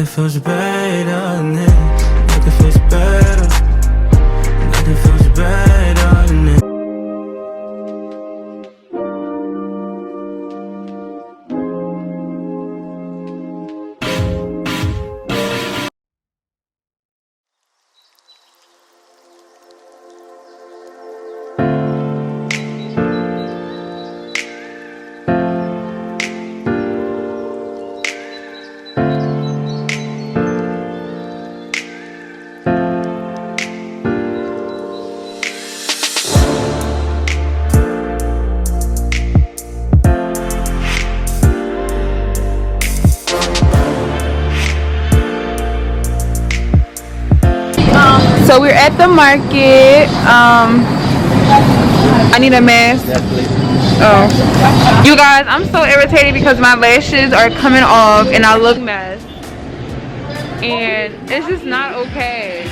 It feels better, like it feels better, like it feels better. So we're at the market. I need a mask. Oh, you guys, I'm so irritated because my lashes are coming off and I look mess, and it's just not okay.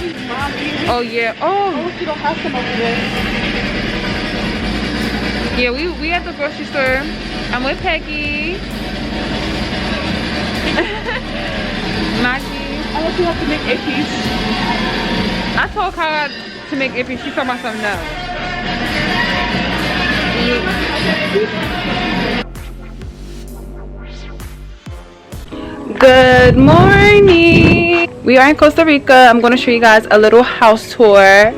Oh yeah. Oh, you don't have some over there. Yeah, we at the grocery store. I'm with Peggy. Maggie. I hope you have to make a piece. I told Kyle to make ippy. She told myself no. Good morning. We are in Costa Rica. I'm going to show you guys a little house tour.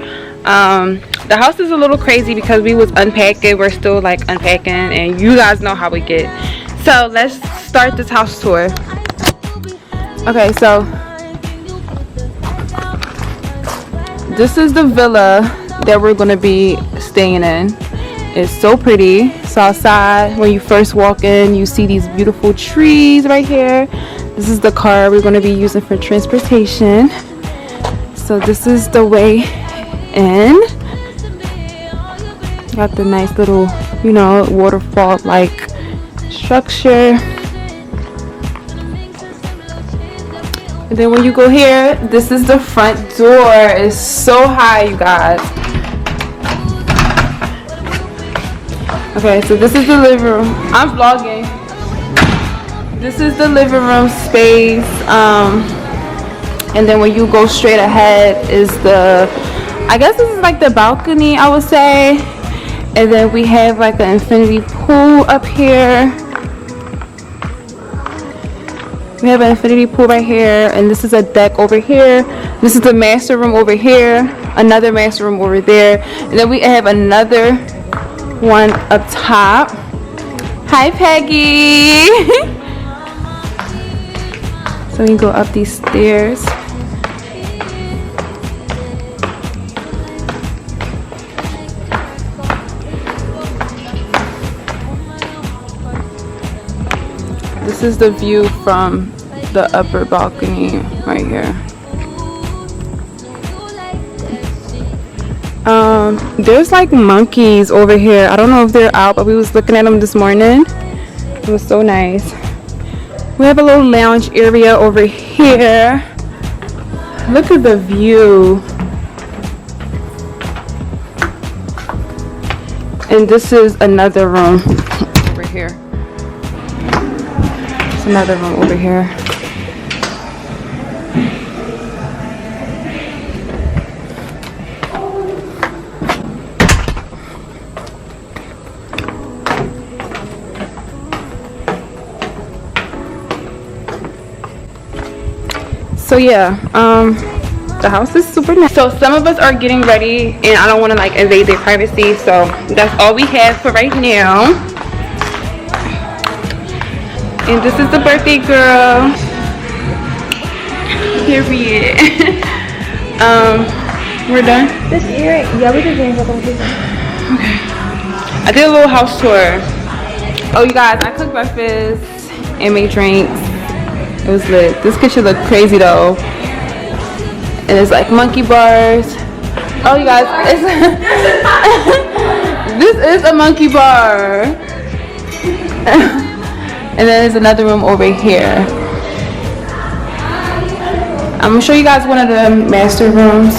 The house is a little crazy because we was unpacking. We're still like unpacking, and you guys know how we get. So let's start this house tour. Okay, so this is the villa that we're gonna be staying in. It's so pretty. So outside, when you first walk in, you see these beautiful trees right here. This is the car we're gonna be using for transportation. So this is the way in. Got the nice little, you know, waterfall like structure. And then when you go here, this is the front door. It's so high, you guys. Okay, so this is the living room. I'm vlogging. This is the living room space. And then when you go straight ahead is the, I guess this is like the balcony, I would say. And then we have like an infinity pool up here. We have an infinity pool right here, and this is a deck over here. This is the master room over here, another master room over there, and then we have another one up top. Hi, Peggy. So we go up these stairs. This is the view from the upper balcony right here. There's like monkeys over here. I don't know if they're out, but we was looking at them this morning. It was so nice. We have a little lounge area over here. Look at the view. And this is another room over here. Another room over here. So yeah, the house is super nice. So some of us are getting ready, and I don't want to like invade their privacy, so that's all we have for right now. And this is the birthday girl. Period. We're done? This year, yeah, we did games up on Tuesday. Okay. I did a little house tour. Oh, you guys, I cooked breakfast and made drinks. It was lit. This kitchen looked crazy though. And it's like monkey bars. Oh, you guys, it's this is a monkey bar. And then there's another room over here. I'm gonna show you guys one of the master rooms.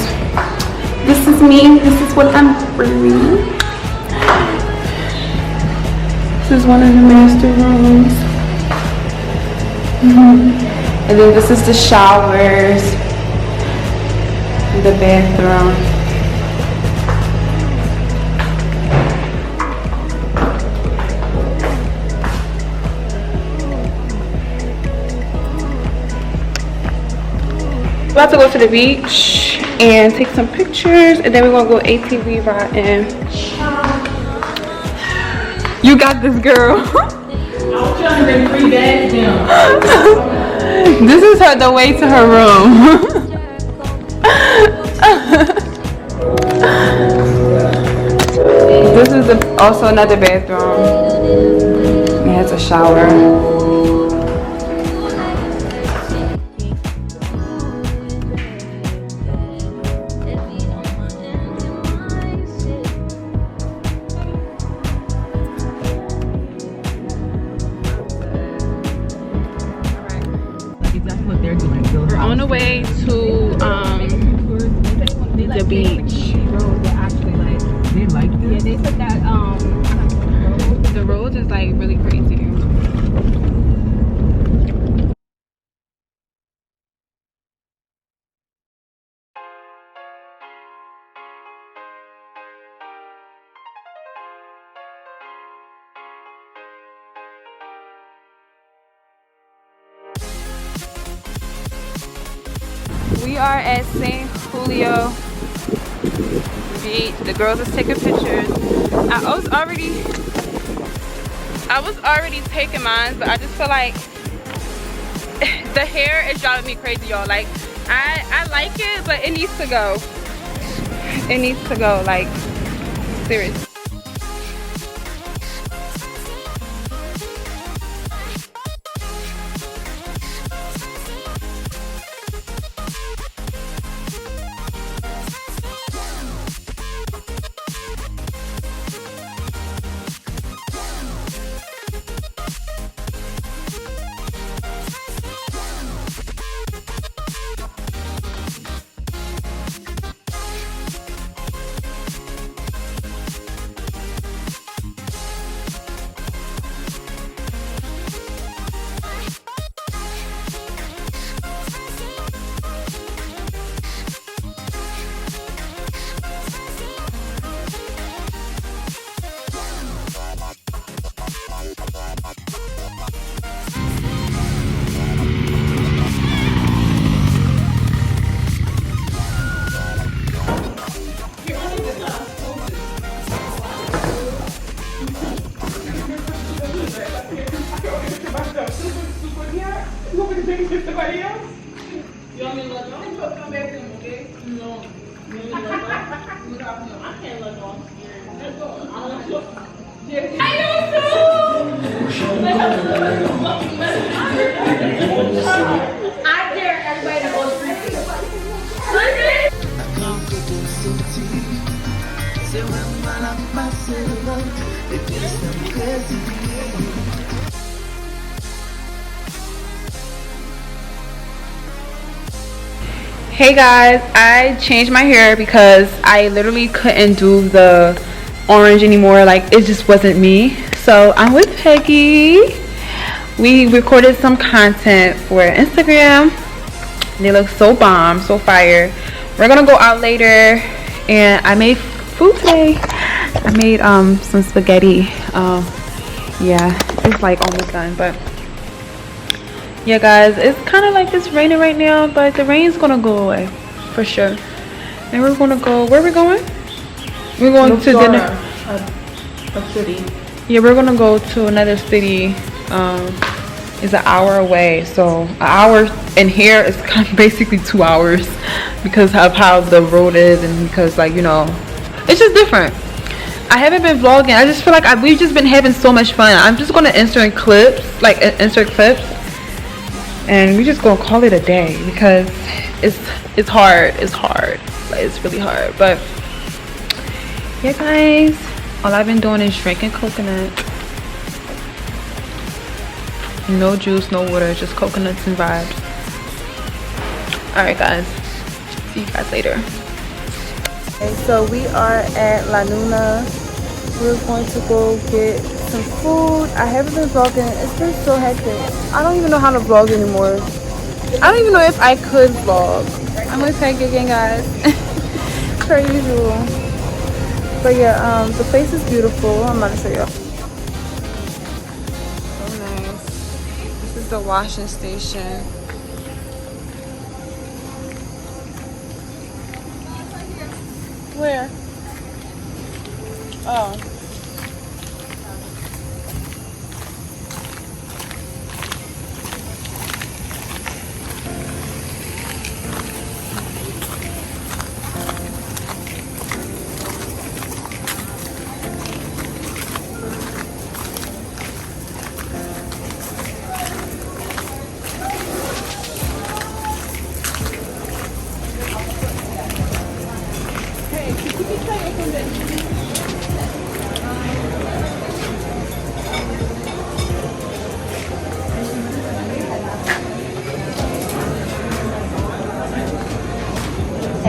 This is me. This is what I'm wearing. This is one of the master rooms. And then this is the showers, the bathroom. About to go to the beach and take some pictures, and then we're gonna go ATV riding. You got this, girl. I'm trying to free that down. This is the way to her room. This is also another bathroom. It has a shower. We're on the way to the beach. They like this? Yeah, they said that the roads is like really crazy. We are at St. Julio Beach. The girls are taking pictures. I was already taking mine, but I just feel like the hair is driving me crazy, y'all. Like I like it, but it needs to go. It needs to go, like seriously. Hey guys, I changed my hair because I literally couldn't do the orange anymore. Like it just wasn't me. So I'm with Peggy. We recorded some content for Instagram. They look so bomb, so fire. We're gonna go out later, and I made food today. I made some spaghetti. Yeah, it's like almost done, but yeah guys, it's kind of like it's raining right now, but the rain's gonna go away for sure. And we're gonna go, where are we going? We're going to dinner. A city. Yeah, we're gonna go to another city. It's an hour away, so an hour in here is kind of basically 2 hours because of how the road is, and because, like, you know, it's just different. I haven't been vlogging. I just feel like we've just been having so much fun. I'm just gonna insert clips, and we just gonna call it a day because it's hard. Like, it's really hard. But yeah guys, all I've been doing is drinking coconut. No juice, no water, just coconuts and vibes. Alright guys, see you guys later. Okay, so we are at La Luna. We're going to go get some food. I haven't been vlogging. It's been so hectic. I don't even know how to vlog anymore. I don't even know if I could vlog. I'm with fendygang, guys. Per usual. But yeah, the place is beautiful. I'm about to show you. So nice. This is the washing station. Where? Oh.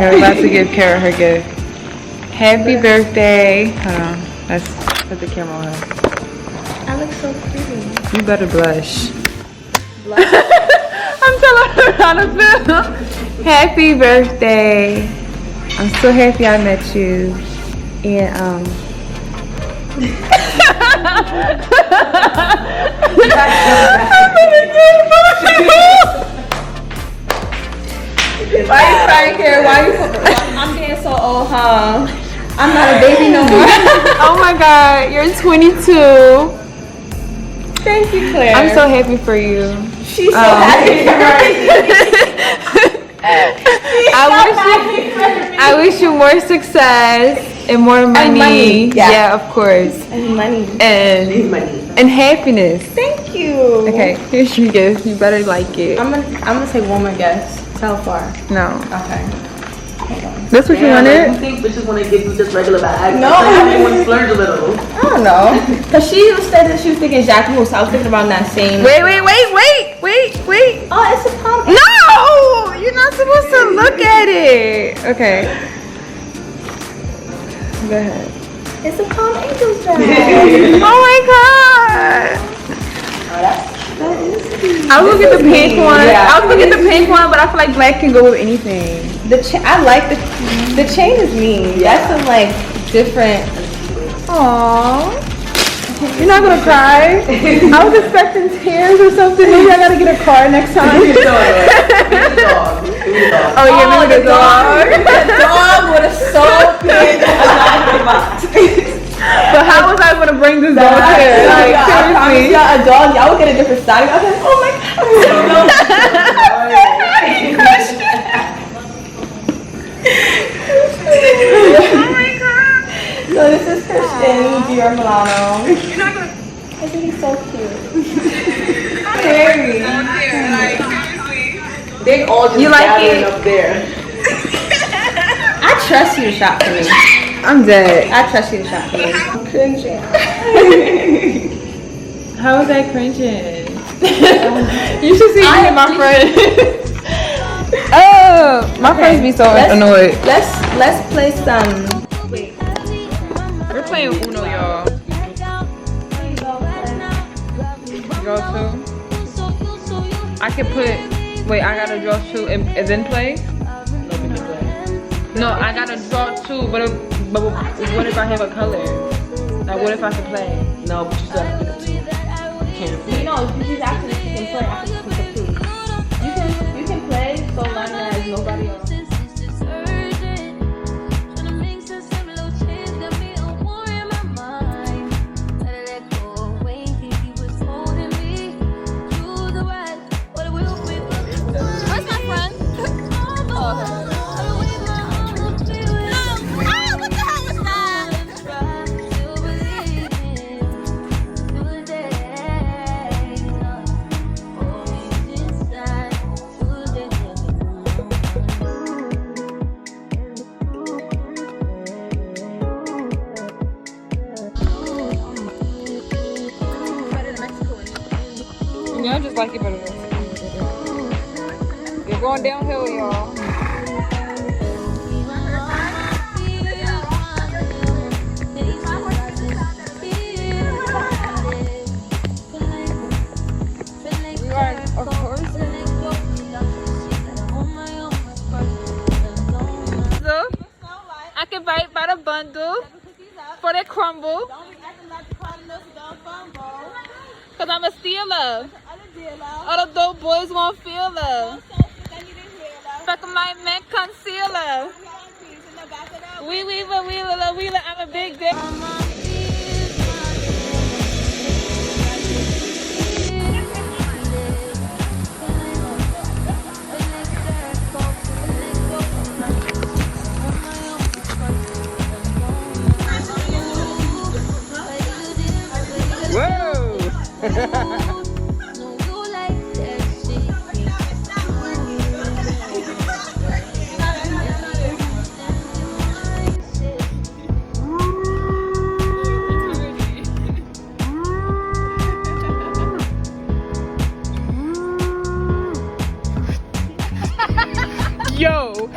We're about to give Kara her gift. Happy birthday. Hold on. Let's put the camera on her. I look so pretty. You better blush. I'm telling her how to feel. Happy birthday. I'm so happy I met you. And why you crying, Kara? Why you? I'm getting so old, huh? I'm not a baby no more. Oh my God, you're 22. Thank you, Claire. I'm so happy for you. She's so happy for I wish you more success and more money. Yeah, of course. And money. And happiness. Thank you. Okay, here's your gift. You better like it. I'm gonna say one more guess. How far? No. Okay. That's what you wanted? You think bitches want to give you just regular bags? No. I want to splurge a little. I don't know. Cause she said that she was thinking Jacques Mousse. I was thinking about that same. Wait. Oh, it's a palm. No! You're not supposed to look at it. Okay. Go ahead. It's a Palm Angels bag. Oh my God. I was gonna get the pink one. Yeah. I was gonna get the pink one, but I feel like black can go with anything. I like the chain is mean. That's some like different. Aww. You're not gonna cry? I was expecting tears or something. Maybe I gotta get a car next time. Give me the dog. Oh yeah, maybe the dog. The dog would have so big. But how was I gonna bring this dog here? Like, I promise seriously. y'all a dog. Y'all would get a different styling. I was like, oh my God. So this is Christian Dior Milano. You're not gonna. I think he's so cute. Scary. They all just You like gathering it? up there. I trust you to shop for me. I'm dead. I trust you to shop for me. I'm cringing. How is that cringing? You should see me and my friend. Oh, my friends be so annoyed. Let's play some. We're playing Uno, y'all. Draw two. I can put. Wait, I gotta draw two and then play. No, I gotta draw two, but what if I have a color? Like, what if I can play? No, but you still have to pick up two. You can't play. You know, she's asking if you can play after you pick up two. You can play so long as nobody else. Yeah, I just like it better. You're going downhill, y'all. You are, of course. bundle for the crumble. Cause I'm a stealer. All the dope boys won't feel her. Fuck my man concealer. Wheeler, I'm a big dick. Yo,